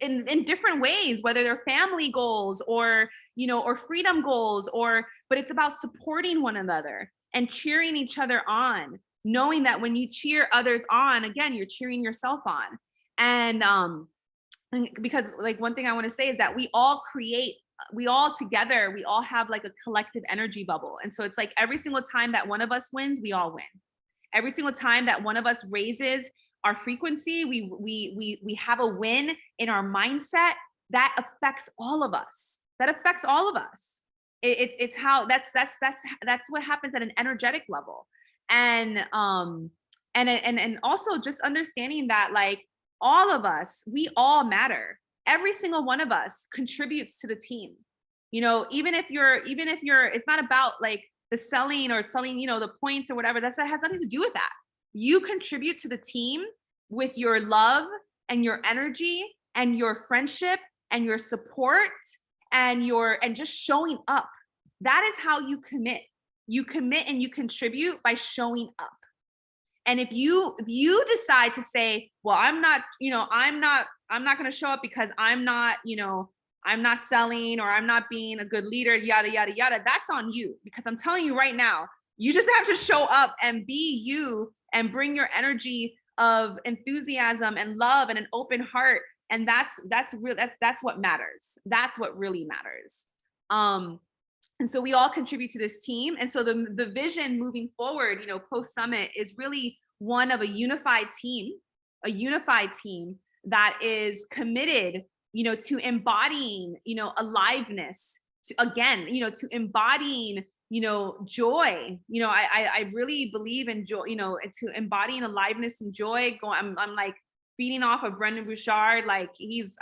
in different ways, whether they're family goals or, or freedom goals, but it's about supporting one another and cheering each other on, knowing that when you cheer others on, again, you're cheering yourself on. And because one thing I want to say is that we all together, we all have a collective energy bubble. And so it's every single time that one of us wins, we all win. Every single time that one of us raises our frequency, we have a win in our mindset that affects all of us. It's how that's what happens at an energetic level. And also just understanding that all of us, we all matter. Every single one of us contributes to the team. Even if you're, it's not about the selling or selling, the points or whatever, that has nothing to do with that. You contribute to the team with your love and your energy and your friendship and your support and just showing up. That is how you commit. You commit and you contribute by showing up. And if you decide to say, well, I'm not going to show up because I'm not selling, or I'm not being a good leader, yada, yada, yada, that's on you. Because I'm telling you right now, you just have to show up and be you and bring your energy of enthusiasm and love and an open heart. And that's what matters. That's what really matters. And so we all contribute to this team. And so the vision moving forward, post summit, is really one of a unified team that is committed, to embodying, aliveness, to embodying, joy. I really believe in joy, to embodying aliveness and joy. I'm like feeding off of Brendan Bouchard. Like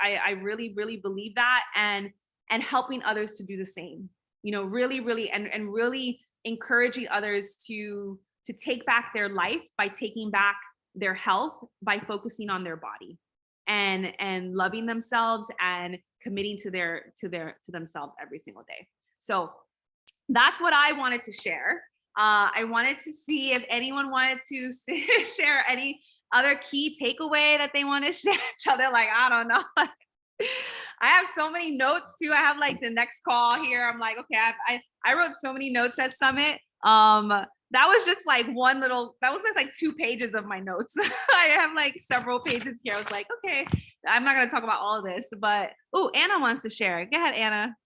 I really, really believe that, and helping others to do the same. Really, really, and really encouraging others to take back their life by taking back their health, by focusing on their body and loving themselves and committing to themselves every single day. So that's what I wanted to share. I wanted to see if anyone wanted to share any other key takeaway that they want to share each other. Like, I don't know. I have so many notes too. I have like the next call here. I'm like, okay, I wrote so many notes at Summit. That was just like that was just like 2 pages of my notes. I have like several pages here. I was like, okay, I'm not going to talk about all of this, but Anna wants to share. Go ahead, Anna.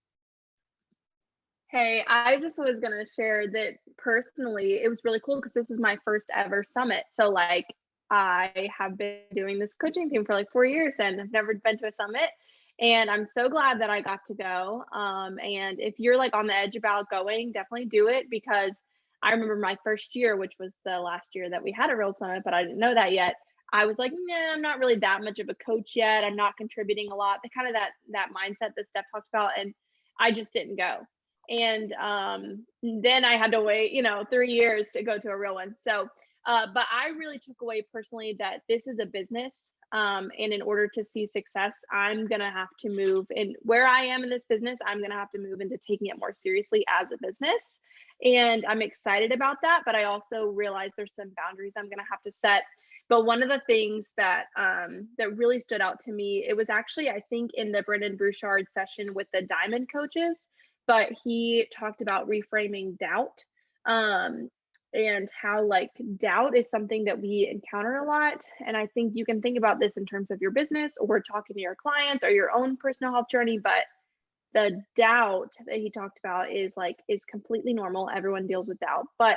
Hey, I just was going to share that personally, it was really cool because this was my first ever summit. So like, I have been doing this coaching thing for like 4 years and I've never been to a summit. And I'm so glad that I got to go. And if you're like on the edge about going, definitely do it, because I remember my first year, which was the last year that we had a real summit, but I didn't know that yet. I was like, nah, I'm not really that much of a coach yet. I'm not contributing a lot. The kind of that mindset that Steph talked about. And I just didn't go. And then I had to wait, 3 years to go to a real one. So, but I really took away personally that this is a business. And in order to see success, I'm going to have to move in where I am in this business. I'm going to have to move into taking it more seriously as a business. And I'm excited about that. But I also realize there's some boundaries I'm going to have to set. But one of the things that that really stood out to me, it was actually, I think, in the Brendan Bouchard session with the Diamond coaches, but he talked about reframing doubt. And how like doubt is something that we encounter a lot. And I think you can think about this in terms of your business or talking to your clients or your own personal health journey. But the doubt that he talked about is completely normal. Everyone deals with doubt. But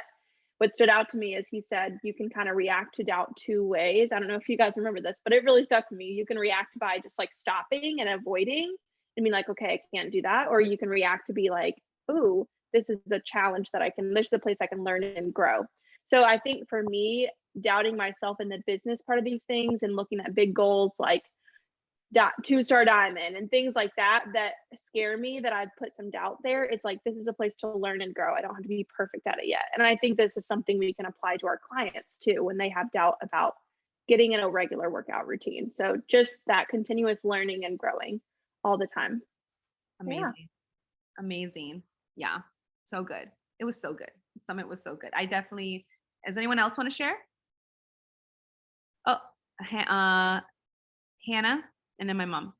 what stood out to me is he said you can kind of react to doubt 2 ways. I don't know if you guys remember this, but it really stuck to me. You can react by just like stopping and avoiding and be like, okay, I can't do that. Or you can react to be like, ooh, this is a challenge that this is a place I can learn and grow. So I think for me, doubting myself in the business part of these things and looking at big goals like 2-star diamond and things like that scare me, that I've put some doubt there. It's like, this is a place to learn and grow. I don't have to be perfect at it yet. And I think this is something we can apply to our clients too, when they have doubt about getting in a regular workout routine. So just that continuous learning and growing all the time. Amazing. Yeah. So good. It was so good. Summit was so good. Does anyone else want to share? Oh, Hannah and then my mom.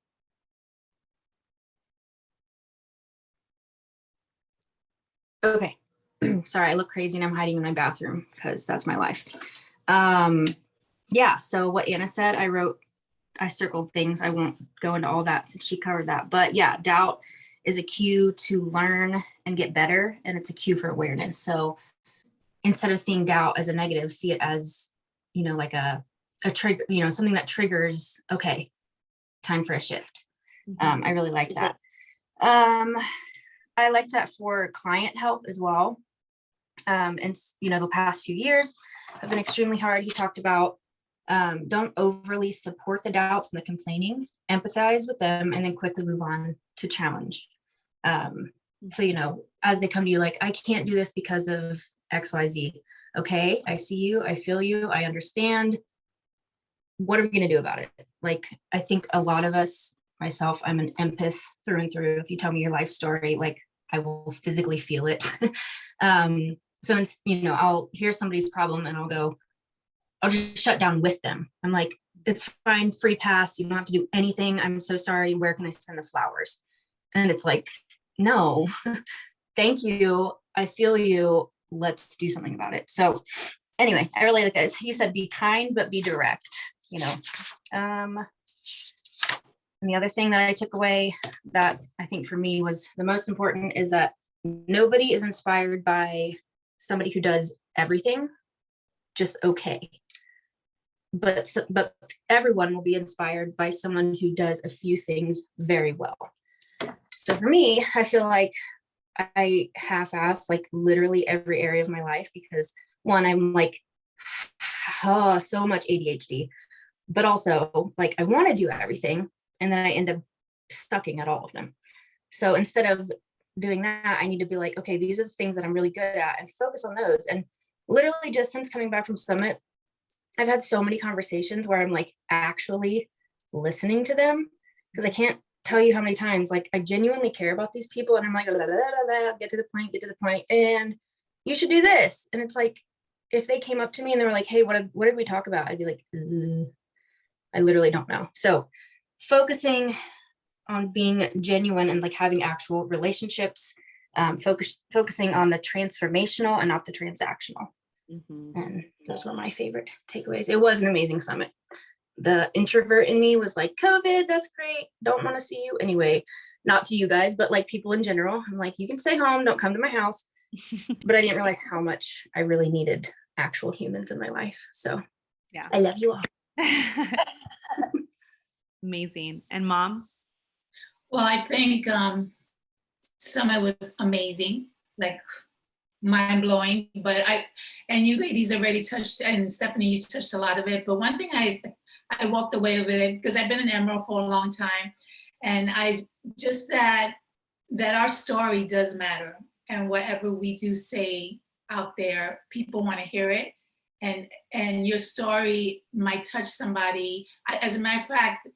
Okay. Sorry, I look crazy and I'm hiding in my bathroom because that's my life. Yeah. So what Anna said, I circled things. I won't go into all that since she covered that, but yeah, doubt is a cue to learn and get better. And it's a cue for awareness. So instead of seeing doubt as a negative, see it as, like a trigger, something that triggers, okay, time for a shift. I really like that. I like that for client help as well. And the past few years have been extremely hard. He talked about, don't overly support the doubts and the complaining, empathize with them, and then quickly move on to challenge. So, you know, as they come to you, like, I can't do this because of XYZ. Okay, I see you, I feel you, I understand. What are we going to do about it? Like, I think a lot of us, myself, I'm an empath through and through. If you tell me your life story, like, I will physically feel it. So, you know, I'll hear somebody's problem and I'll just shut down with them. I'm like, it's fine, free pass. You don't have to do anything. I'm so sorry. Where can I send the flowers? And it's like, no, thank you. I feel you. Let's do something about it. So anyway, I really like this. He said, be kind, but be direct, you know. And the other thing that I took away that I think for me was the most important is that nobody is inspired by somebody who does everything just okay. But everyone will be inspired by someone who does a few things very well. So for me, I feel like I half-ass like literally every area of my life because one, I'm like, oh, so much ADHD, but also like I want to do everything and then I end up sucking at all of them. So instead of doing that, I need to be like, okay, these are the things that I'm really good at and focus on those. And literally just since coming back from Summit, I've had so many conversations where I'm like actually listening to them because I can't tell you how many times like I genuinely care about these people and I'm like, get to the point, and you should do this. And it's like, if they came up to me and they were like, hey, what did we talk about? I'd be like, I literally don't know. So focusing on being genuine and like having actual relationships, focusing on the transformational and not the transactional. And those were my favorite takeaways. It was an amazing summit. The introvert in me was like, COVID, that's great. Don't want to see you anyway. Not to you guys, but like people in general. I'm like, you can stay home. Don't come to my house. But I didn't realize how much I really needed actual humans in my life. So yeah, I love you all. Amazing. And Mom? Well, I think Summit was amazing, like mind-blowing, but and you ladies already touched, and Stephanie, you touched a lot of it, but one thing I walked away with it because I've been an Emerald for a long time, and I just that our story does matter, and whatever we do say out there, people want to hear it, and your story might touch somebody. As a matter of fact,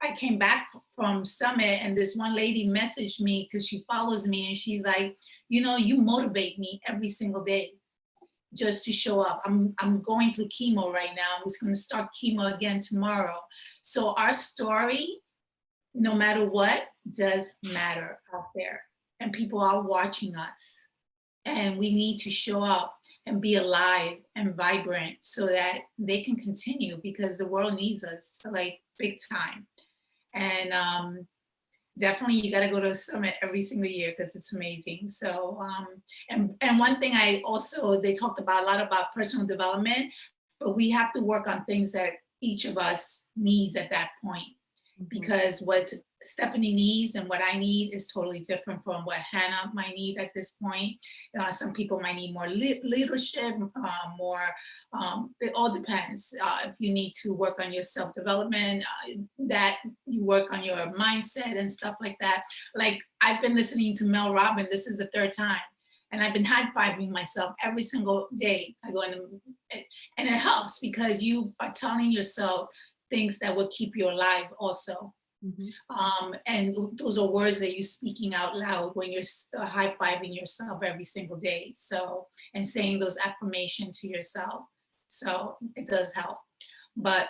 I came back from Summit and this one lady messaged me because she follows me and she's like, you know, you motivate me every single day just to show up. I'm going through chemo right now. I'm just going to start chemo again tomorrow. So our story, no matter what, does matter out there. And people are watching us. And we need to show up and be alive and vibrant so that they can continue because the world needs us like big time. And definitely you got to go to a summit every single year because it's amazing. So, and one thing they talked about a lot about personal development, but we have to work on things that each of us needs at that point. Because what Stephanie needs and what I need is totally different from what Hannah might need at this point. Some people might need more leadership, it all depends. If you need to work on your self-development, that you work on your mindset and stuff like that. Like I've been listening to Mel Robbins, this is the third time. And I've been high-fiving myself every single day. I go in and it helps because you are telling yourself things that will keep you alive also. And those are words that you're speaking out loud when you're high-fiving yourself every single day. So, and saying those affirmations to yourself. So it does help. But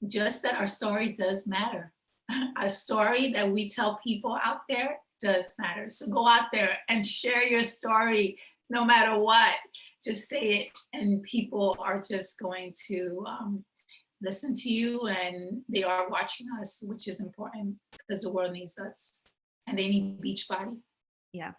just that our story does matter. A story that we tell people out there does matter. So go out there and share your story no matter what. Just say it and people are just going to listen to you, and they are watching us, which is important because the world needs us and they need Beachbody. Yeah.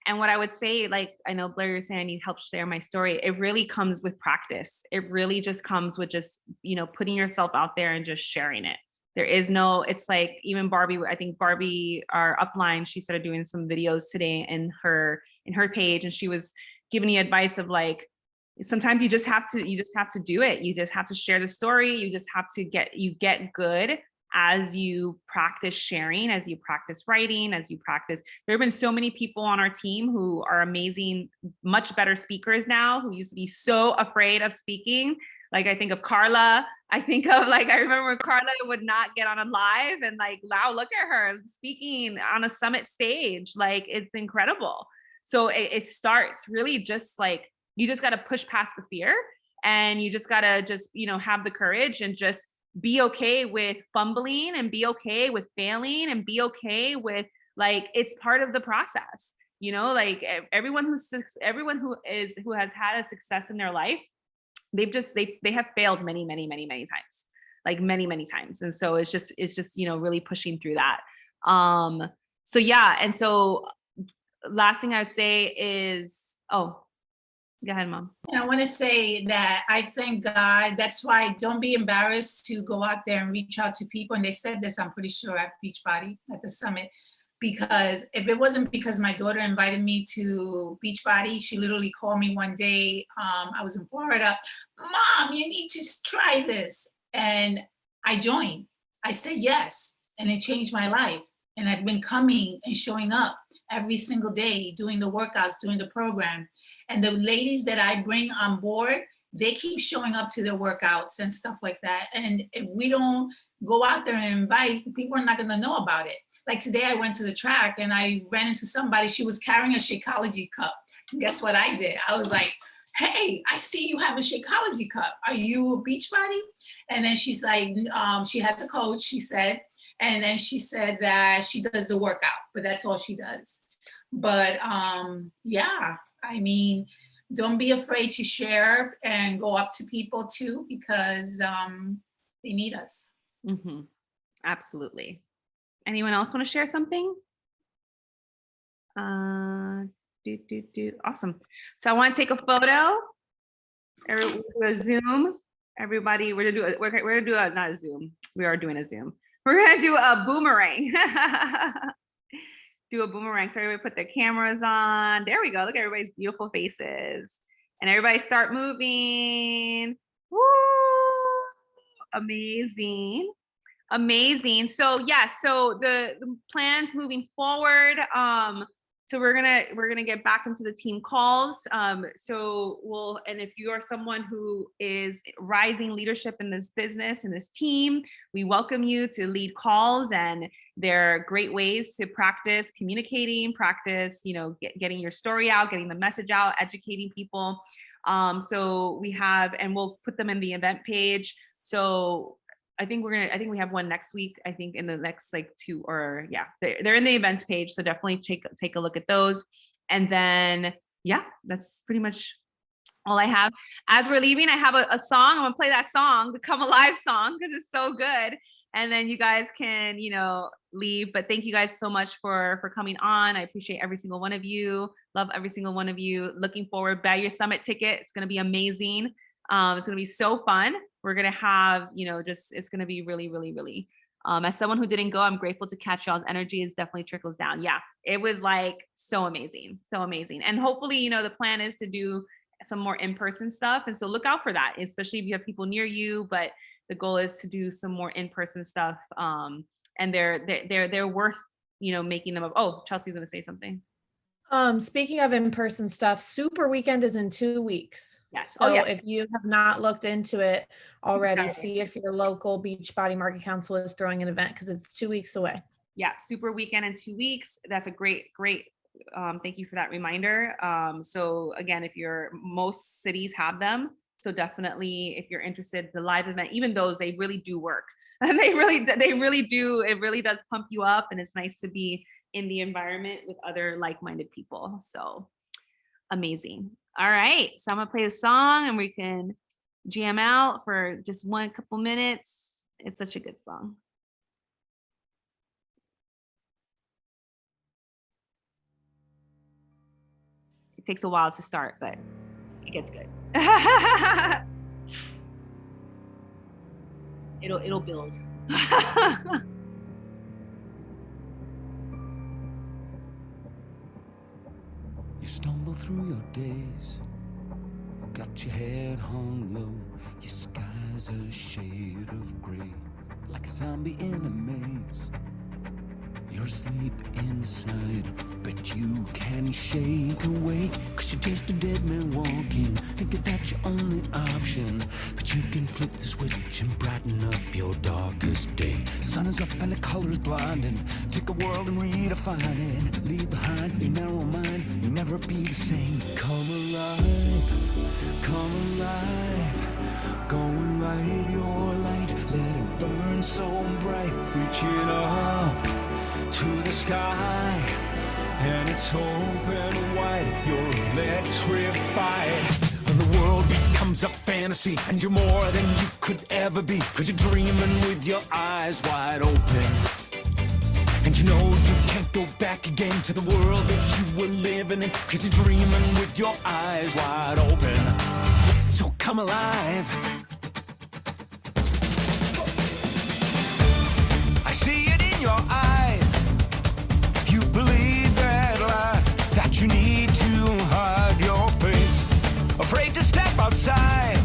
And what I would say, like, I know Blair, you're saying I need help share my story. It really comes with practice. It really just comes with just, you know, putting yourself out there and just sharing it. There is no, it's like even Barbie, I think Barbie, our upline, she started doing some videos today in her page, and she was giving the advice of like, sometimes you just have to do it. You just have to share the story. You just have to get good as you practice sharing, as you practice writing, as you practice. There have been so many people on our team who are amazing, much better speakers now, who used to be so afraid of speaking. Like I think of Carla. I think of like, I remember Carla would not get on a live and like, wow, look at her speaking on a summit stage. Like it's incredible. So it starts really just like, you just got to push past the fear, and you just got to just, you know, have the courage and just be okay with fumbling, and be okay with failing, and be okay with like, it's part of the process, you know, like everyone who has had a success in their life, they have failed many times, like many times. And so it's just, you know, really pushing through that. So yeah. And so last thing I would say is, oh, go ahead, Mom. And I want to say that I thank God. That's why don't be embarrassed to go out there and reach out to people. And they said this, I'm pretty sure, at Beachbody at the summit, because if it wasn't because my daughter invited me to Beachbody, she literally called me one day. I was in Florida. Mom, you need to try this. And I joined. I said yes. And it changed my life. And I've been coming and showing up every single day, doing the workouts, doing the program. And the ladies that I bring on board, they keep showing up to their workouts and stuff like that. And if we don't go out there and invite, people are not going to know about it. Like today I went to the track and I ran into somebody, she was carrying a Shakeology cup. And guess what I did? I was like, hey, I see you have a Shakeology cup. Are you a Beachbody? And then she's like, she has a coach, she said. And then she said that she does the workout, but that's all she does. But yeah, I mean, don't be afraid to share and go up to people too, because they need us. Mm-hmm. Absolutely. Anyone else want to share something? Awesome. So I want to take a photo. We'll do a Zoom. Everybody, we're gonna do a not a Zoom. We are doing a Zoom. We're gonna do a boomerang. Do a boomerang. So everybody put their cameras on. There we go. Look at everybody's beautiful faces. And everybody start moving. Woo! Amazing. Amazing. So yeah, so the plans moving forward. So we're gonna get back into the team calls. So and if you are someone who is rising leadership in this business, in this team, we welcome you to lead calls, and there are great ways to practice communicating, practice, you know, getting your story out, getting the message out, educating people. So we have, and we'll put them in the event page. So I think we have one next week, I think in the next like 2, or yeah, they're in the events page. So definitely take a look at those. And then, yeah, that's pretty much all I have. As we're leaving, I have a song. I'm gonna play that song, the Come Alive song, because it's so good. And then you guys can, you know, leave. But thank you guys so much for coming on. I appreciate every single one of you. Love every single one of you. Looking forward, buy your summit ticket. It's gonna be amazing. It's gonna be so fun. We're gonna have, you know, it's gonna be really, really, really. As someone who didn't go, I'm grateful to catch y'all's energy. It definitely trickles down. Yeah, it was like so amazing, so amazing. And hopefully, you know, the plan is to do some more in-person stuff, and so look out for that, especially if you have people near you. But the goal is to do some more in-person stuff, and they're worth, you know, making them. Oh, Chelsea's gonna say something. Speaking of in-person stuff, Super Weekend is in 2 weeks. Yes. So if you have not looked into it already, see if your local Beachbody Market Council is throwing an event, because it's 2 weeks away. Yeah, Super Weekend in 2 weeks. That's a great. Thank you for that reminder. So again, most cities have them. So definitely, if you're interested, the live event, even those, they really do work. And they really do. It really does pump you up, and it's nice to be in the environment with other like-minded people. So amazing. All right, so I'm gonna play a song and we can jam out for just one couple minutes. It's such a good song. It takes a while to start, but it gets good. It'll build. You stumble through your days, got your head hung low, your sky's a shade of gray, like a zombie in a maze. You're asleep inside, but you can shake awake, 'cause you taste a dead man walking, thinking that's your only option. But you can flip the switch and brighten up your darkest day. Sun is up and the color's blinding. Take a world and redefine it. Leave behind your narrow mind, you'll never be the same. Come alive, come alive. Go and light your light, let it burn so bright. Reaching up to the sky, and it's open wide. You're electrified, and the world becomes a fantasy, and you're more than you could ever be, 'cause you're dreaming with your eyes wide open. And you know you can't go back again to the world that you were living in, 'cause you're dreaming with your eyes wide open. So come alive. I see it in your eyes. You believe that lie, that you need to hide your face, afraid to step outside,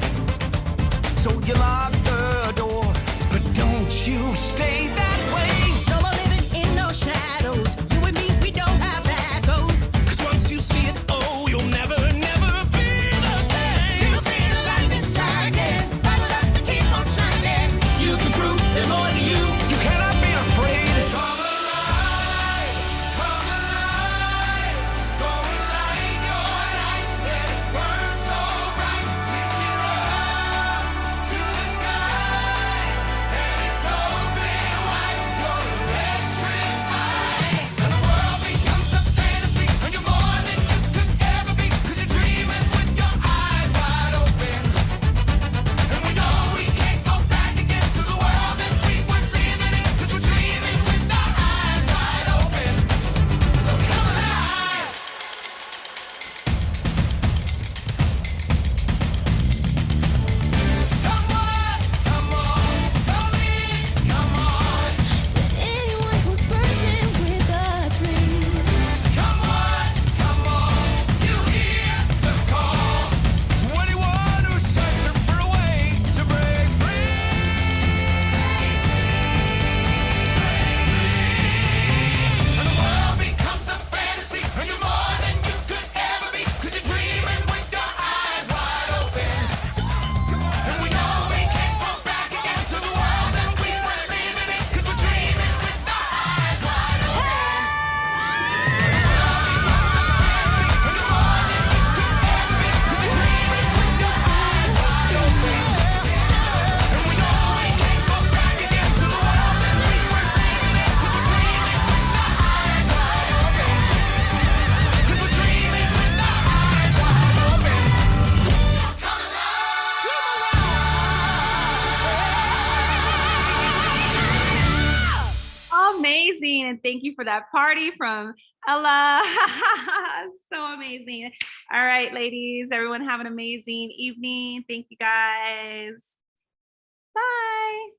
so you lock the door. But don't you stay that way. No more living in no shadows. You and me, we don't have echoes. 'Cause once you see it, oh, you'll never, never be the same. Little bit of light is shining, bottled up to keep on shining. You can prove there's more to you. You cannot be afraid. Come alive, come alive. Go and light your light, let it burn so bright. Reaching up to the sky, and it's open wide. You're electrified, and the world becomes a fantasy, and you're more than you could ever be, 'cause you're dreaming with your eyes wide open. And we know we can't go back again to the world that we were living in, 'cause we're dreaming with our eyes wide open. So come alive. Come on, come on, come in, come on. To anyone who's bursting with a dream, Come on, you hear the call. To anyone who's searching for a way to break free. And the world becomes a fantasy, and you're more than you could ever be, 'cause you're dreaming with your eyes wide open. And we know we can't go back again to the world that we were living in, 'cause we're dreaming with our eyes wide open. Amazing. And thank you for that party from Ella. So amazing. All right, ladies, everyone have an amazing evening. Thank you guys. Bye.